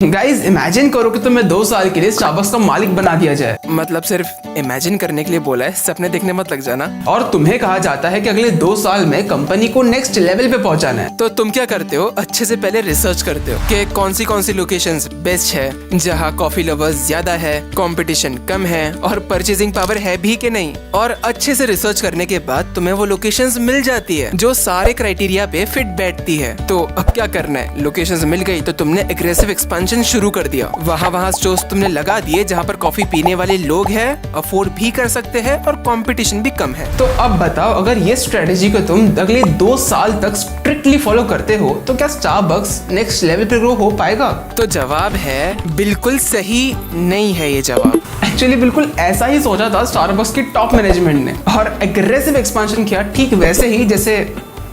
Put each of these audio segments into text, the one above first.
Guys imagine करो कि तुम्हें 2 साल के लिए स्टारबक्स का मालिक बना दिया जाए। मतलब सिर्फ इमेजिन करने के लिए बोला है, सपने देखने मत लग जाना। और तुम्हें कहा जाता है कि अगले 2 साल में कंपनी को नेक्स्ट लेवल पे पहुंचाना है। तो तुम क्या करते हो? अच्छे से पहले रिसर्च करते हो कि कौन सी लोकेशंस बेस्ट है, जहाँ कॉफी लवर्स ज्यादा है, कंपटीशन कम है और परचेजिंग पावर है भी कि नहीं। और अच्छे से रिसर्च करने के बाद तुम्हें वो लोकेशंस मिल जाती है जो सारे क्राइटेरिया पे फिट बैठती है। तो अब क्या करना है? लोकेशंस मिल गई तो तुमने एग्रेसिव एक्सपांशन शुरू कर दिया। वहाँ स्टोर्स तुमने लगा दिए जहाँ पर कॉफी पीने वाले लोग हैं, अफोर्ड भी कर सकते हैं और कंपटीशन भी कम है। तो अब बताओ, अगर ये स्ट्रेटेजी को तुम अगले 2 साल तक स्ट्रिक्टली फॉलो करते हो तो क्या स्टारबक्स नेक्स्ट लेवल पे ग्रो हो पाएगा? तो जवाब है बिल्कुल सही नहीं है ये जवाब। एक्चुअली बिल्कुल ऐसा ही सोचा था स्टारबक्स की टॉप मैनेजमेंट ने और एग्रेसिव एक्सपांशन किया, ठीक वैसे ही जैसे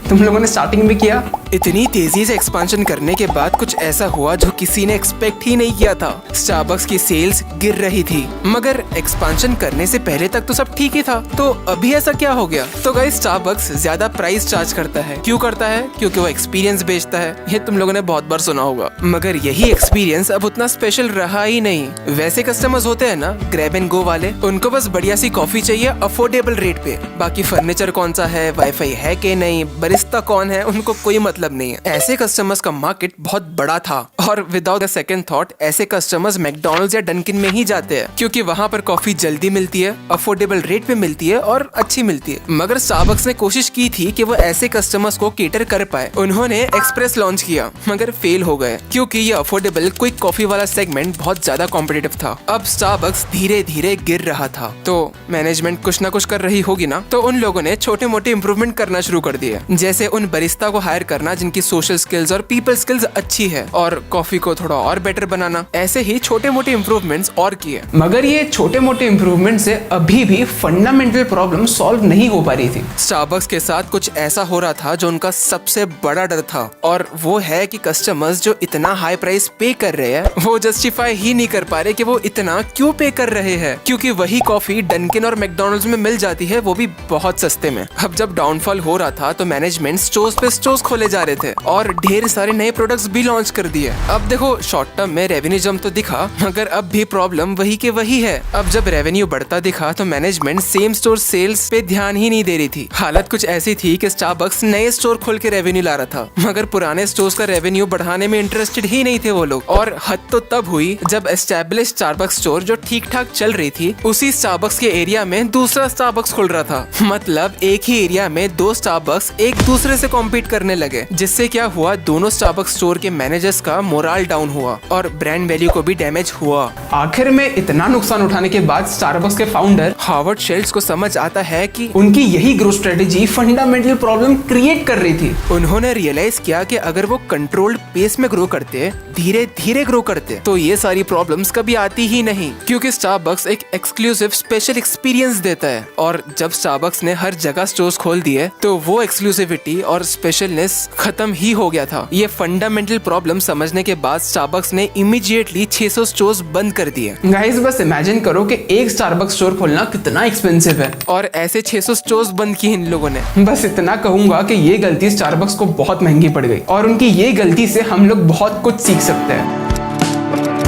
तुम लोगों ने स्टार्टिंग में किया। इतनी तेजी से एक्सपांशन करने के बाद कुछ ऐसा हुआ जो किसी ने एक्सपेक्ट ही नहीं किया था। स्टारबक्स की सेल्स गिर रही थी, मगर एक्सपांशन करने से पहले तक तो सब ठीक ही था। तो अभी ऐसा क्या हो गया? तो गाइस, स्टारबक्स ज्यादा प्राइस चार्ज करता है। क्यों करता है? क्योंकि वो एक्सपीरियंस बेचता है। ये तुम लोगों ने बहुत बार सुना होगा, मगर यही एक्सपीरियंस अब उतना स्पेशल रहा ही नहीं। वैसे कस्टमर्स होते हैं ना, ग्रैब एंड गो वाले, उनको बस बढ़िया सी कॉफी चाहिए अफोर्डेबल रेट पे। बाकी फर्नीचर कौन सा है, वाईफाई है कि नहीं, बरिस्ता कौन है, उनको कोई मतलब नहीं है। ऐसे कस्टमर्स का मार्केट बहुत बड़ा था और विदाउट अ सेकंड थॉट ऐसे कस्टमर्स मैकडॉनल्ड्स या डंकिन में ही जाते हैं, क्योंकि वहाँ पर कॉफी जल्दी मिलती है, अफोर्डेबल रेट पे मिलती है और अच्छी मिलती है। मगर स्टारबक्स ने कोशिश की थी कि वो ऐसे कस्टमर्स को केटर कर पाए। उन्होंने एक्सप्रेस लॉन्च किया, मगर फेल हो गए, क्योंकि ये अफोर्डेबल क्विक कॉफी वाला सेगमेंट बहुत ज्यादा कॉम्पिटिटिव था। अब स्टारबक्स धीरे धीरे गिर रहा था, तो मैनेजमेंट कुछ ना कुछ कर रही होगी ना। तो उन लोगों ने छोटे मोटे इम्प्रूवमेंट करना शुरू कर दिए, जैसे उन बरिस्ता को हायर करना जिनकी सोशल स्किल्स और पीपल स्किल्स अच्छी है, और कॉफी को थोड़ा और बेटर बनाना। ऐसे ही छोटे मोटे इम्प्रूवमेंट्स और किए। मगर ये छोटे मोटे इम्प्रूवमेंट से अभी भी फंडामेंटल प्रॉब्लम सॉल्व नहीं हो पा रही थी। स्टारबक्स के साथ कुछ ऐसा हो रहा था जो उनका सबसे बड़ा डर था, और वो है कि कस्टमर्स जो इतना हाई प्राइस पे कर रहे हैं वो जस्टिफाई ही नहीं कर पा रहे कि वो इतना क्यों पे कर रहे हैं, क्योंकि वही कॉफी डंकिन और मैकडॉनल्ड्स में मिल जाती है, वो भी बहुत सस्ते में। अब जब डाउनफॉल हो रहा था तो मैनेजमेंट स्टोर्स पे स्टोर्स खोले जा रहे थे और ढेर सारे नए प्रोडक्ट्स भी लॉन्च कर दिए। अब देखो, शॉर्ट टर्म में रेवेन्यू जंप तो दिखा, मगर अब भी प्रॉब्लम वही के वही है। अब जब रेवेन्यू बढ़ता दिखा तो मैनेजमेंट सेम स्टोर सेल्स पे ध्यान ही नहीं दे रही थी। हालत कुछ ऐसी थी कि स्टारबक्स नए स्टोर खोल के रेवेन्यू ला रहा था, मगर पुराने स्टोर्स का रेवेन्यू बढ़ाने में इंटरेस्टेड ही नहीं थे वो लोग। और हद तो तब हुई जब एस्टैब्लिश स्टारबक्स स्टोर जो ठीक ठाक चल रही थी, उसी स्टारबक्स के एरिया में दूसरा स्टारबक्स खुल रहा था। मतलब एक ही एरिया में 2 स्टारबक्स एक दूसरे से कॉम्पीट करने लगे, जिससे क्या हुआ, दोनों स्टारबक्स स्टोर के मैनेजर्स का मोरल डाउन हुआ और ब्रांड वैल्यू को भी डैमेज हुआ। आखिर में इतना नुकसान उठाने के बाद स्टारबक्स के फाउंडर हावर्ड शेल्ड्स को समझ आता है कि उनकी यही growth strategy fundamental problem create कर रही थी। उन्होंने रियलाइज किया कि अगर वो कंट्रोल्ड पेस में ग्रो करते, धीरे धीरे ग्रो करते, तो ये सारी प्रॉब्लम्स कभी आती ही नहीं, क्योंकि स्टारबक्स एक एक्सक्लूसिव स्पेशल एक्सपीरियंस देता है। और जब स्टारबक्स ने हर जगह स्टोर्स खोल दिए तो वो एक्सक्लूसिविटी और स्पेशलनेस खत्म ही हो गया था। ये फंडामेंटल प्रॉब्लम समझने के बाद स्टारबक्स ने इमीडिएटली 600 स्टोर्स बंद कर दिए। गाइस, बस इमेजिन करो कि एक स्टारबक्स स्टोर खोलना कितना एक्सपेंसिव है, और ऐसे 600 स्टोर्स बंद किए इन लोगों ने। बस इतना कहूंगा कि ये गलती स्टारबक्स को बहुत महंगी पड़ गई और उनकी ये गलती से हम लोग बहुत कुछ सीख सकते हैं।